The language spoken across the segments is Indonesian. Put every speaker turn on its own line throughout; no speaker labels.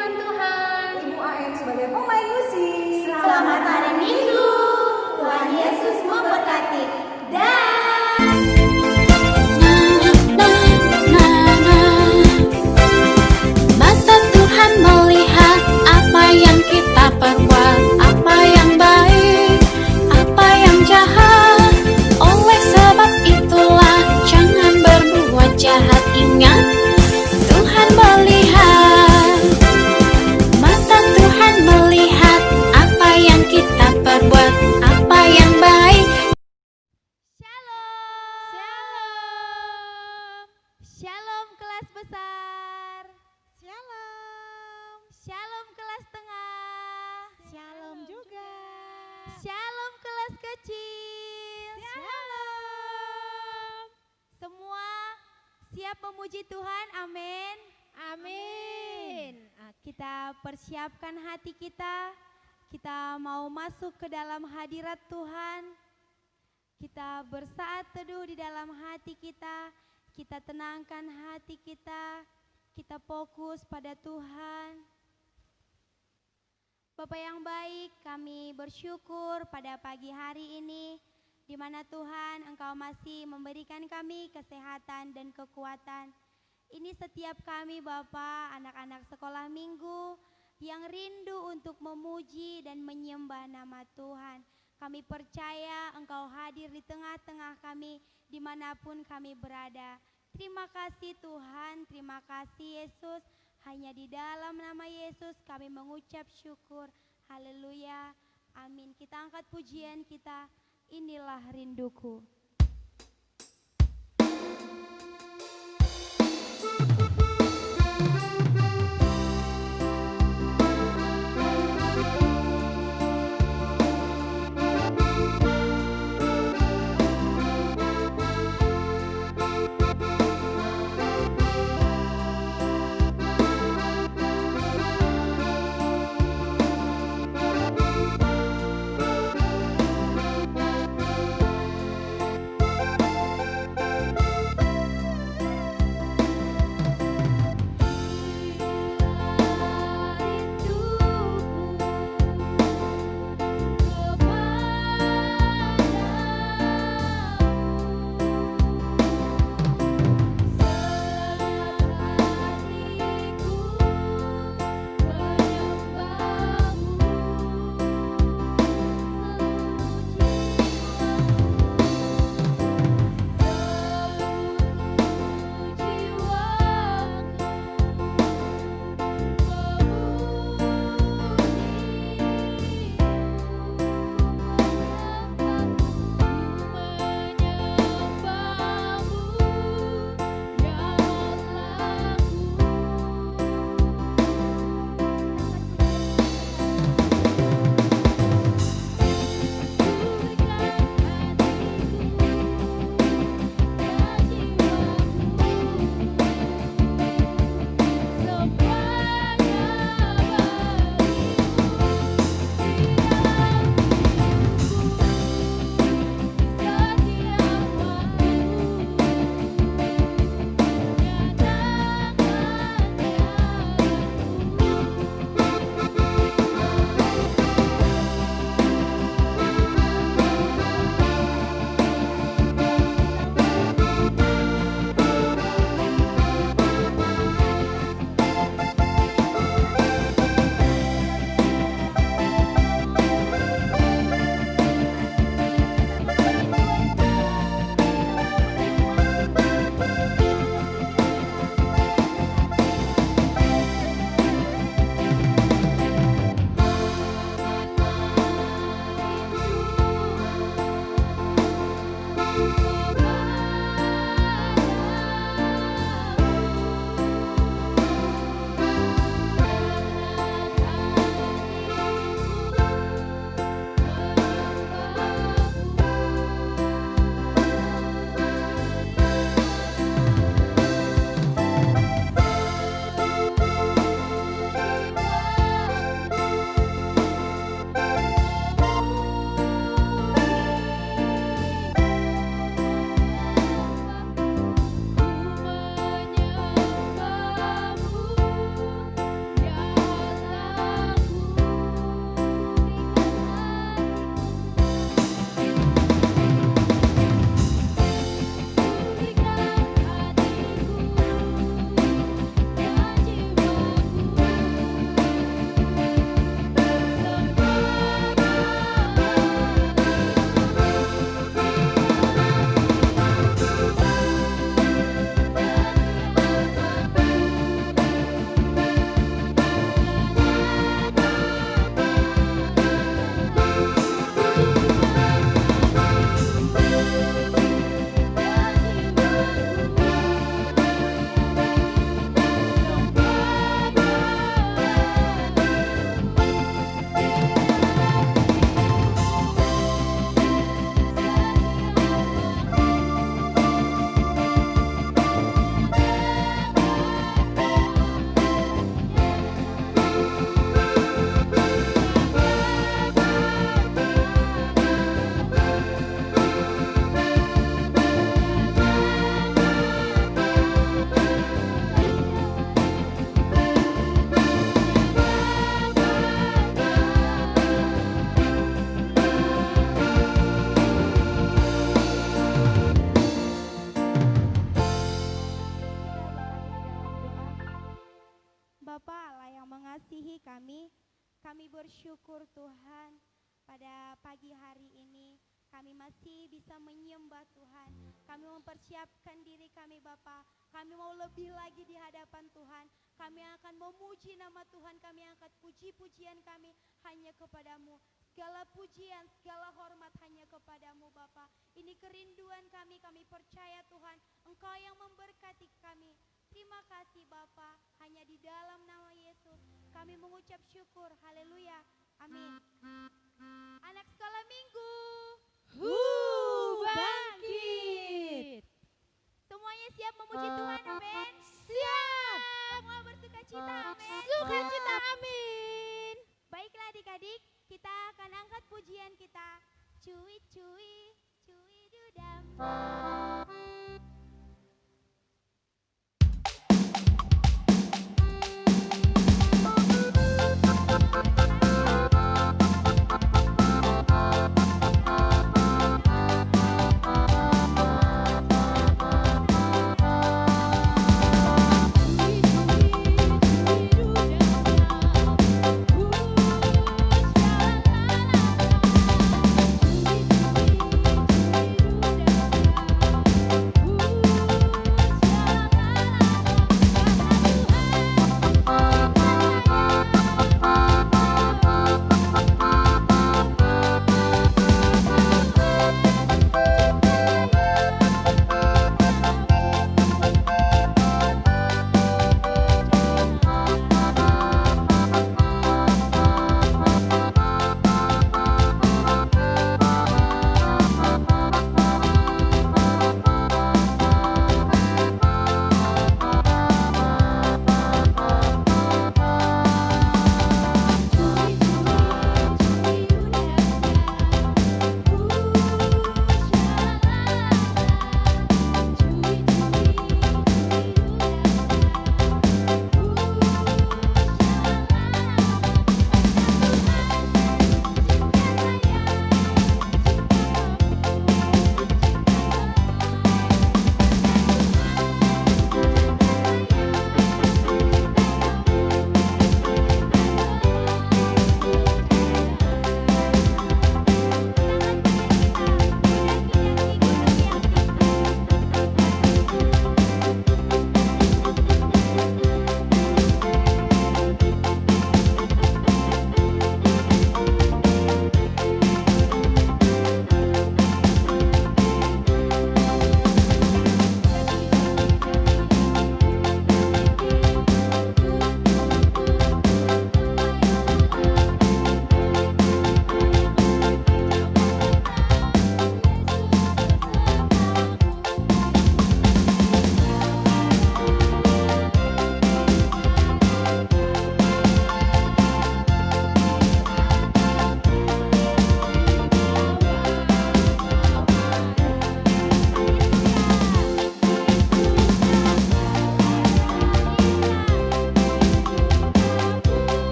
firman Tuhan.
Ibu AM sebagai pemain musik.
Selamat hari Minggu. Tuhan Yesus memberkati. Dan
Mata Tuhan melihat apa yang kita perbuat, apa yang baik, apa yang jahat. Oleh sebab itulah jangan berbuat jahat. Ingat, Tuhan melihat. Mata Tuhan melihat apa yang kita perbuat, apa yang baik.
Shalom kelas besar. Shalom kelas tengah.
Shalom juga.
Shalom kelas kecil. Semua siap memuji Tuhan, amin.
Amin.
Kita persiapkan hati kita. Kita mau masuk ke dalam hadirat Tuhan. Kita bersaat teduh di dalam hati kita. Kita tenangkan hati kita. Kita fokus pada Tuhan. Bapak yang baik, kami bersyukur pada pagi hari ini di mana Tuhan Engkau masih memberikan kami kesehatan dan kekuatan. Ini setiap kami Bapak, anak-anak sekolah minggu yang rindu untuk memuji dan menyembah nama Tuhan. Kami percaya Engkau hadir di tengah-tengah kami dimanapun kami berada. Terima kasih Tuhan, terima kasih Yesus. Hanya di dalam nama Yesus kami mengucap syukur. Haleluya, amin. Kita angkat pujian kita, inilah rinduku. bersyukur Tuhan pada pagi hari ini. Kami masih bisa menyembah Tuhan. Kami mempersiapkan diri kami Bapa. Kami mau lebih lagi di hadapan Tuhan. Kami akan memuji nama Tuhan. Kami angkat puji-pujian kami hanya kepadamu. Segala pujian, segala hormat hanya kepadamu Bapa. Ini kerinduan kami. Kami percaya Tuhan, Engkau yang memberkati kami. Terima kasih Bapa. Hanya di dalam nama Yesus kami mengucap syukur. Haleluya. Amin. Anak sekolah minggu,
Bangkit.
semuanya siap memuji Tuhan, amin.
Siap.
Semua bersuka cita, amin.
Sukacita, amin.
Baiklah adik-adik, kita akan angkat pujian kita. Cuy cuy, cuy dudam.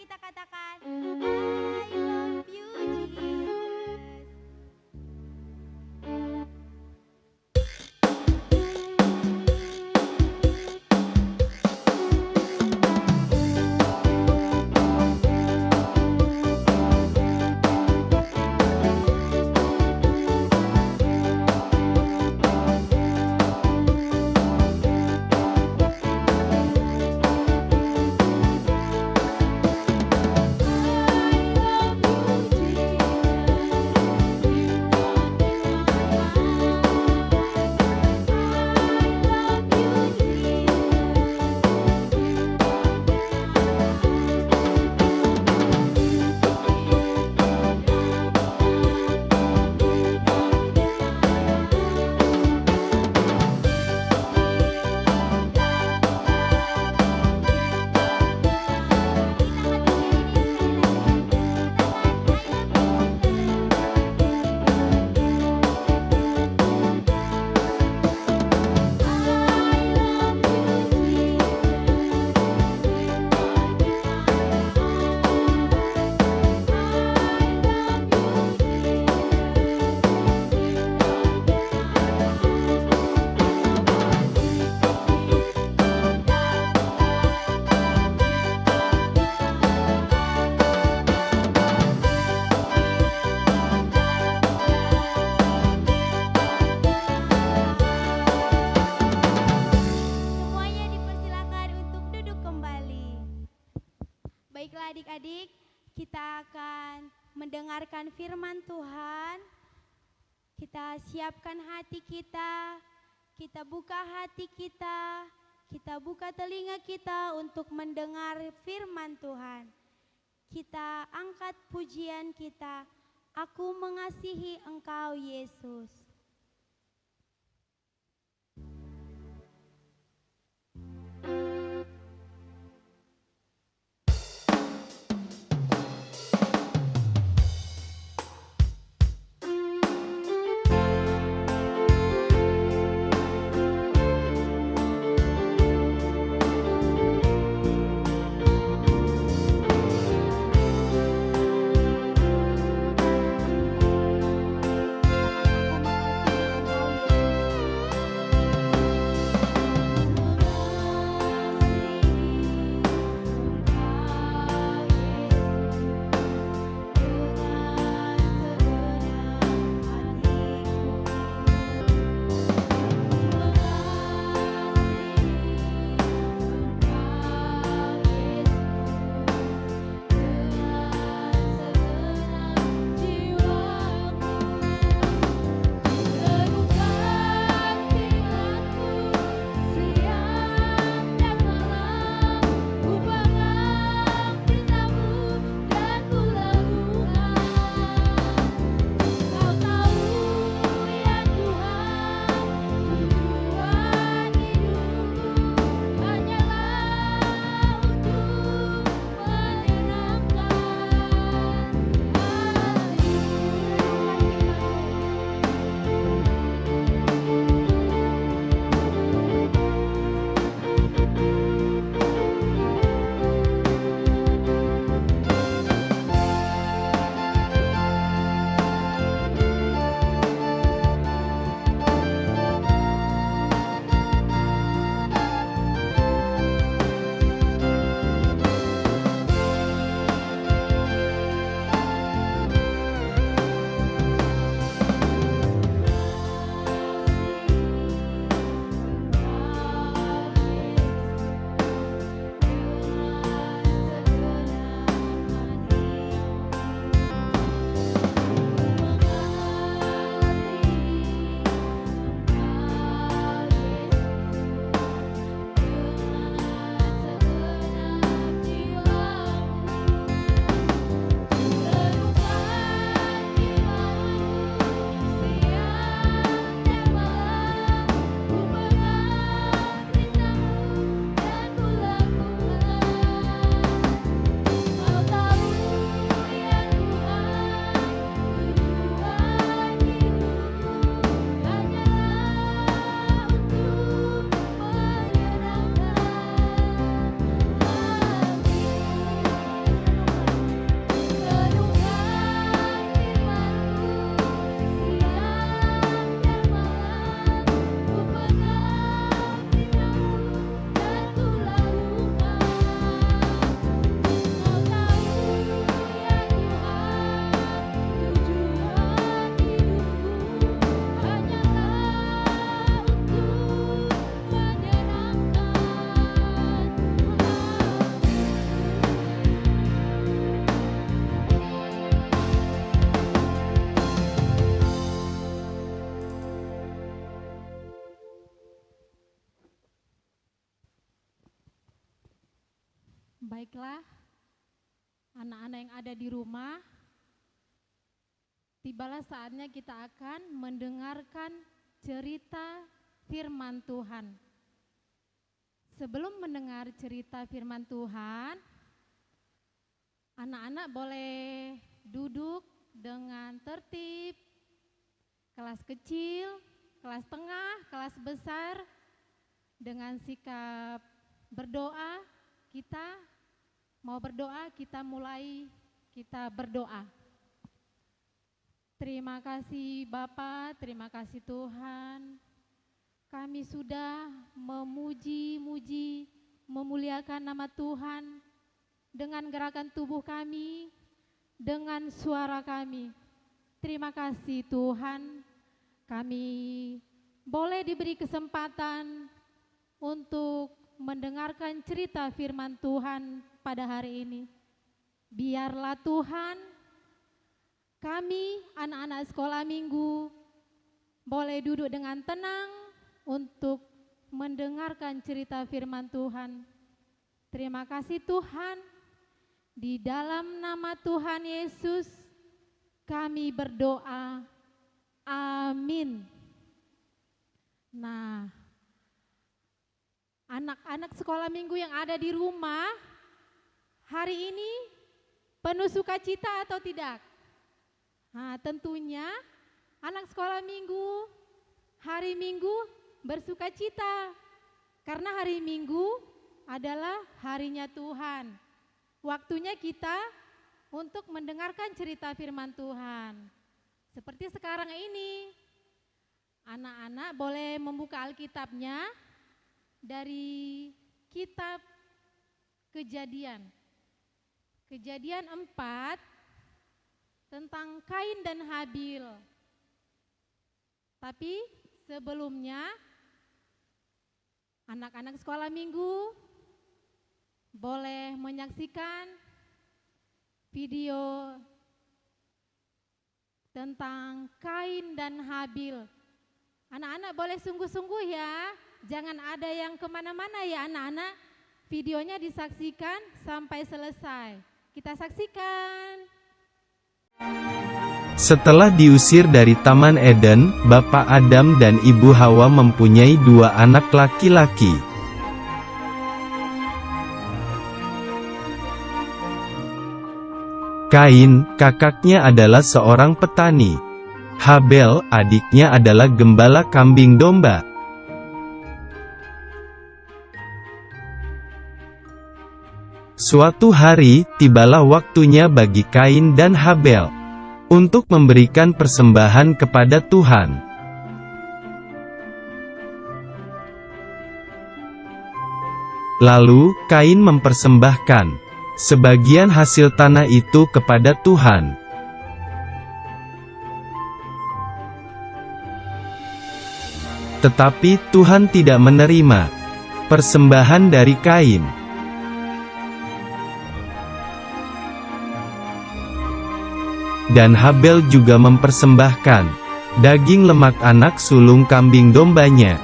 kita katakan I love you mendengarkan firman Tuhan. Kita siapkan hati kita buka hati kita buka telinga kita untuk mendengar firman Tuhan. Kita angkat pujian kita, aku mengasihi Engkau Yesus.
Baiklah, anak-anak yang ada di rumah, tibalah saatnya kita akan mendengarkan cerita firman Tuhan. Sebelum mendengar cerita firman Tuhan, anak-anak boleh duduk dengan tertib, kelas kecil, kelas tengah, kelas besar, dengan sikap berdoa. Kita mau berdoa, kita mulai, kita berdoa. Terima kasih Bapa, terima kasih Tuhan. Kami sudah memuji-muji, memuliakan nama Tuhan dengan gerakan tubuh kami, dengan suara kami. Terima kasih Tuhan, kami boleh diberi kesempatan untuk mendengarkan cerita firman Tuhan pada hari ini. Biarlah Tuhan kami anak-anak sekolah minggu boleh duduk dengan tenang untuk mendengarkan cerita firman Tuhan. Terima kasih Tuhan, di dalam nama Tuhan Yesus kami berdoa, amin. Nah, anak-anak sekolah minggu yang ada di rumah, hari ini penuh sukacita atau tidak? Nah, tentunya anak sekolah minggu, hari Minggu bersukacita. Karena hari Minggu adalah harinya Tuhan. Waktunya kita untuk mendengarkan cerita firman Tuhan. Seperti sekarang ini, anak-anak boleh membuka Alkitabnya dari kitab Kejadian. Kejadian 4 tentang Kain dan Habil. Tapi sebelumnya, anak-anak sekolah minggu boleh menyaksikan video tentang Kain dan Habil. Anak-anak boleh sungguh-sungguh ya, jangan ada yang kemana-mana ya anak-anak. Videonya disaksikan sampai selesai. Kita saksikan.
Setelah diusir dari Taman Eden, Bapak Adam dan Ibu Hawa mempunyai 2 anak laki-laki. Kain, kakaknya adalah seorang petani. Habel, adiknya adalah gembala kambing domba. Suatu hari, tibalah waktunya bagi Kain dan Habel untuk memberikan persembahan kepada Tuhan. Lalu, Kain mempersembahkan sebagian hasil tanah itu kepada Tuhan. Tetapi Tuhan tidak menerima persembahan dari Kain. Dan Habel juga mempersembahkan daging lemak anak sulung kambing dombanya.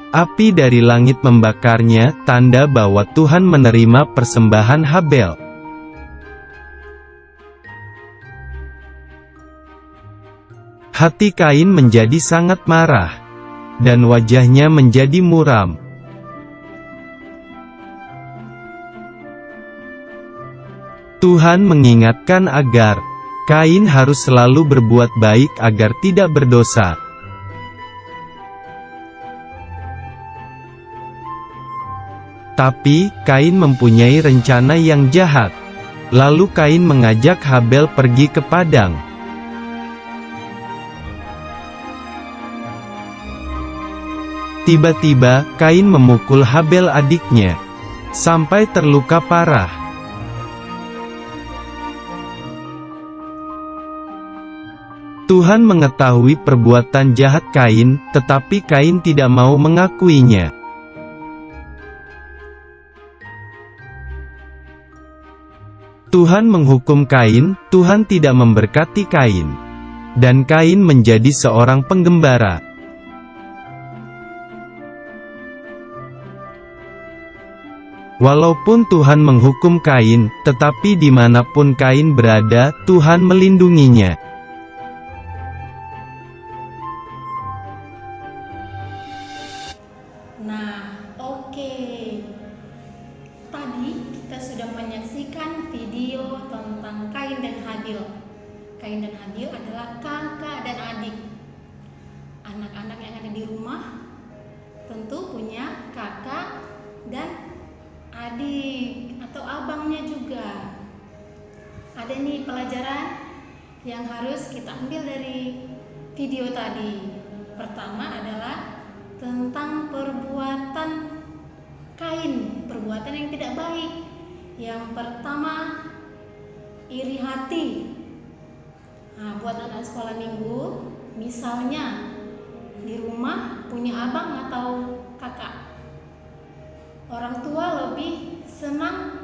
Api dari langit membakarnya, tanda bahwa Tuhan menerima persembahan Habel. Hati Kain menjadi sangat marah, dan wajahnya menjadi muram. Tuhan mengingatkan agar Kain harus selalu berbuat baik agar tidak berdosa. Tapi, Kain mempunyai rencana yang jahat. Lalu Kain mengajak Habel pergi ke padang. Tiba-tiba, Kain memukul Habel adiknya, sampai terluka parah. Tuhan mengetahui perbuatan jahat Kain, tetapi Kain tidak mau mengakuinya. Tuhan menghukum Kain, Tuhan tidak memberkati Kain. Dan Kain menjadi seorang penggembara. Walaupun Tuhan menghukum Kain, tetapi dimanapun Kain berada, Tuhan melindunginya.
Nah, oke. Tadi kita sudah menyaksikan video tentang Kain dan Habil. Kain dan Habil adalah kakak dan adik. Anak-anak yang ada di rumah tentu punya kakak dan adik atau abangnya juga. Ada nih pelajaran yang harus kita ambil dari video tadi. Pertama adalah tentang perbuatan Kain, perbuatan yang tidak baik. Yang pertama, iri hati. Nah, buat anak sekolah minggu, misalnya di rumah punya abang atau kakak, orang tua lebih senang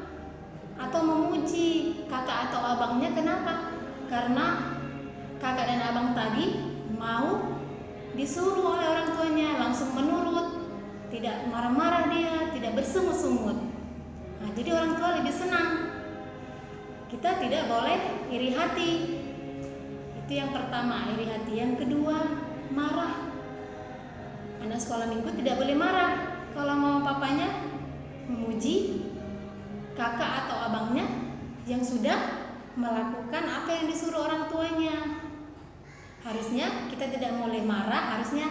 kakak atau abangnya. Kenapa? Karena kakak dan abang tadi mau disuruh oleh orang tuanya, langsung menurut, tidak marah-marah dia, tidak bersungut-sungut. Nah, jadi orang tua lebih senang. Kita tidak boleh iri hati. Itu yang pertama, iri hati. Yang kedua, marah. Anak sekolah minggu tidak boleh marah. Kalau mau papanya memuji kakak atau abangnya yang sudah melakukan apa yang disuruh orang tuanya. Harusnya kita tidak boleh marah, harusnya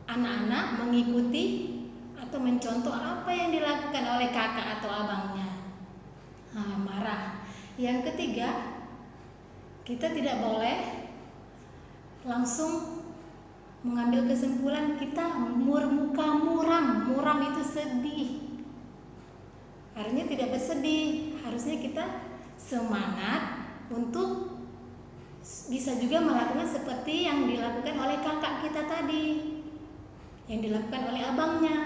anak-anak mengikuti atau mencontoh apa yang dilakukan oleh kakak atau abangnya. Nah, marah. Yang ketiga, kita tidak boleh langsung mengambil kesimpulan kita muka muram. Muram itu sedih. Harusnya tidak bersedih. Harusnya kita semangat untuk bisa juga melakukan seperti yang dilakukan oleh kakak kita tadi, yang dilakukan oleh abangnya.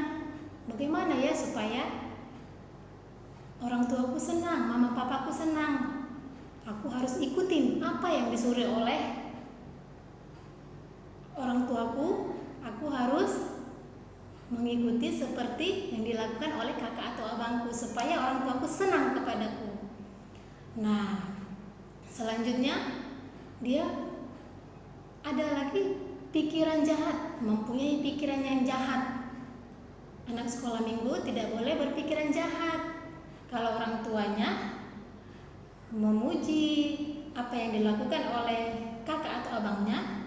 Bagaimana ya supaya orang tuaku senang, mama papaku senang. Aku harus ikutin apa yang disuruh oleh orang tuaku. Aku harus mengikuti seperti yang dilakukan oleh kakak atau abangku supaya orang tuaku senang kepadaku. Nah, selanjutnya dia ada lagi pikiran jahat, mempunyai pikiran yang jahat. Anak sekolah minggu tidak boleh berpikiran jahat. Kalau orang tuanya memuji apa yang dilakukan oleh kakak atau abangnya,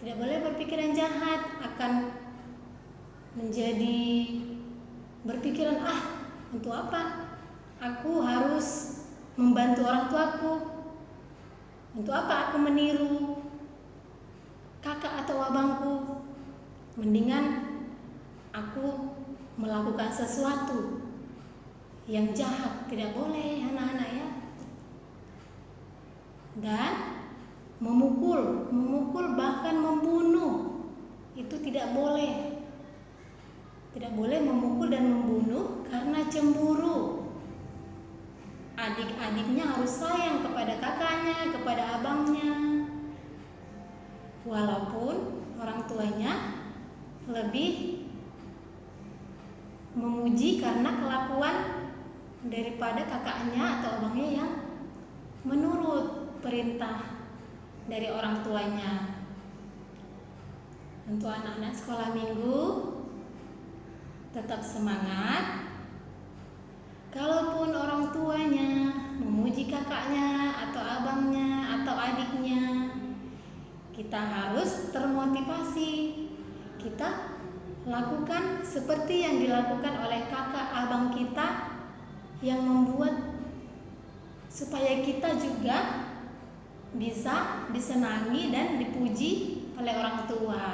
tidak boleh berpikiran jahat, akan menjadi berpikiran, untuk apa? Aku harus membantu orang tuaku. Untuk apa aku meniru kakak atau abangku? Mendingan aku melakukan sesuatu yang jahat. Tidak boleh anak-anak ya. Dan memukul bahkan membunuh itu tidak boleh. Tidak boleh memukul dan membunuh karena cemburu. Adik-adiknya harus sayang kepada kakaknya, kepada abangnya. Walaupun orang tuanya lebih memuji karena kelakuan daripada kakaknya atau abangnya yang menurut perintah dari orang tuanya. Untuk anak-anak sekolah minggu, tetap semangat. Kalaupun orang tuanya memuji kakaknya atau abangnya atau adiknya, kita harus termotivasi. Kita lakukan seperti yang dilakukan oleh kakak abang kita yang membuat supaya kita juga bisa disenangi dan dipuji oleh orang tua.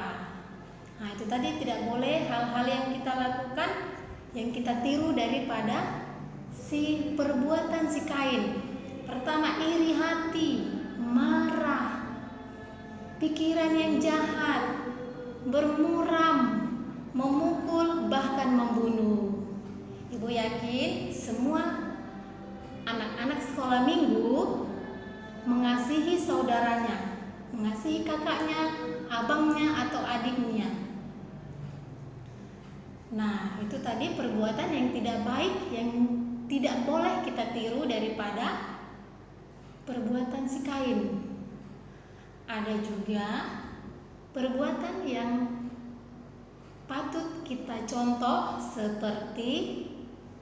Nah, itu tadi tidak boleh hal-hal yang kita lakukan yang kita tiru daripada si perbuatan si Kain. Pertama, iri hati, marah, pikiran yang jahat, bermuram, memukul, bahkan membunuh. Ibu yakin semua anak-anak sekolah minggu mengasihi saudaranya, mengasihi kakaknya, abangnya, atau adiknya. Nah, itu tadi perbuatan yang tidak baik, yang tidak boleh kita tiru daripada perbuatan si Kain. Ada juga perbuatan yang patut kita contoh seperti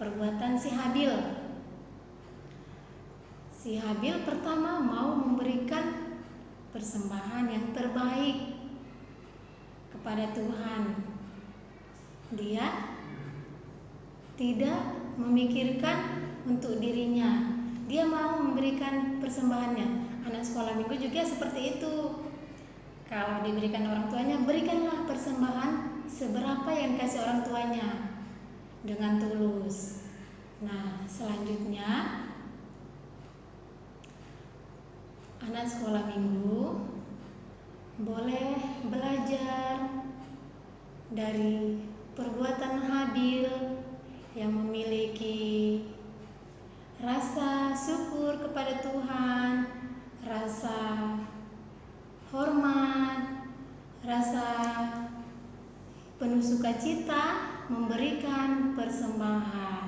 perbuatan si Habil. Si Habil pertama mau memberikan persembahan yang terbaik kepada Tuhan. Dia tidak memikirkan untuk dirinya. Dia mau memberikan persembahannya. Anak sekolah minggu juga seperti itu. Kalau diberikan orang tuanya, berikanlah persembahan seberapa yang dikasih orang tuanya dengan tulus. Nah, selanjutnya anak sekolah minggu boleh belajar dari perbuatan Habil yang memiliki rasa syukur kepada Tuhan, rasa hormat, rasa penuh sukacita memberikan persembahan.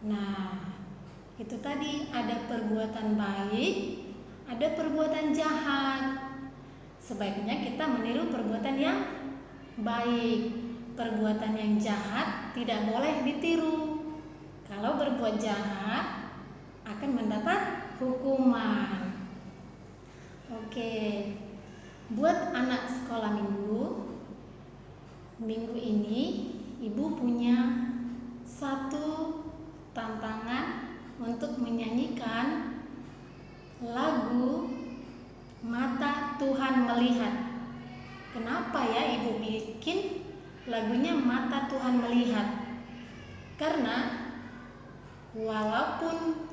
Nah, itu tadi ada perbuatan baik, ada perbuatan jahat. Sebaiknya kita meniru perbuatan yang baik. Perbuatan yang jahat tidak boleh ditiru. Kalau berbuat jahat akan mendapat hukuman. Oke, buat anak sekolah minggu ini ibu punya satu tantangan untuk menyanyikan lagu Mata Tuhan Melihat. Kenapa ya ibu bikin lagunya Mata Tuhan Melihat? Karena walaupun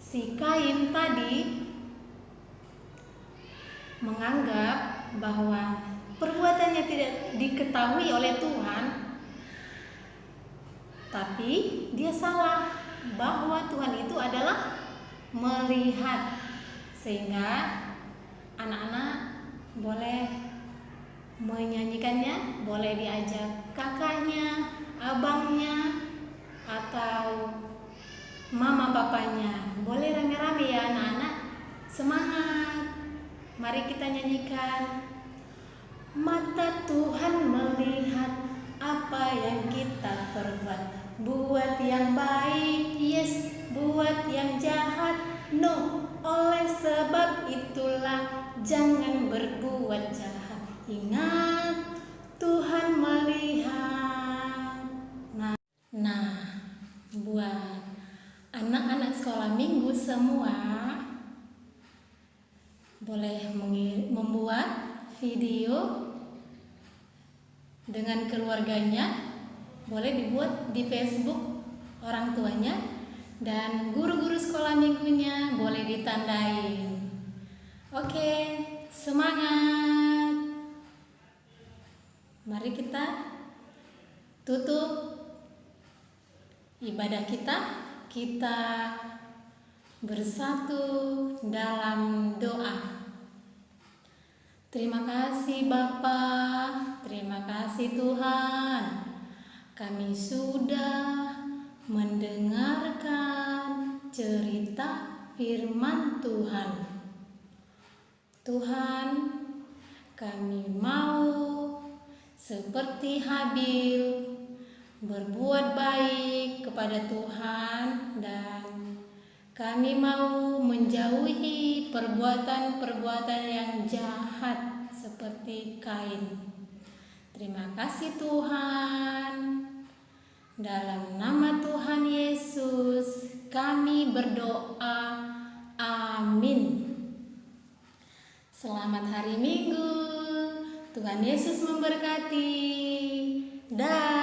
si Kain tadi menganggap bahwa perbuatannya tidak diketahui oleh Tuhan, tapi dia salah bahwa Tuhan itu adalah melihat. Sehingga anak-anak boleh menyanyikannya, boleh diajak kakaknya, abangnya, atau mama papanya. Boleh rame-rame ya anak-anak. Semangat. Mari kita nyanyikan. Mata Tuhan melihat apa yang kita perbuat. Buat yang baik, yes. Buat yang jahat, no. Oleh sebab itulah jangan berbuat jahat. Ingat, Tuhan melihat. Nah, buat anak-anak sekolah minggu semua, boleh membuat video dengan keluarganya, boleh dibuat di Facebook orang tuanya, dan guru-guru sekolah minggunya boleh ditandain. Oke, semangat. Mari kita tutup ibadah kita. Kita bersatu dalam doa. Terima kasih Bapa, terima kasih Tuhan. Kami sudah mendengarkan cerita firman Tuhan. Tuhan, kami mau seperti Habil berbuat baik kepada Tuhan, dan kami mau menjauhi perbuatan-perbuatan yang jahat seperti Kain. Terima kasih Tuhan. Dalam nama Tuhan Yesus kami berdoa. Amin. Selamat hari Minggu. Tuhan Yesus memberkati. Dah.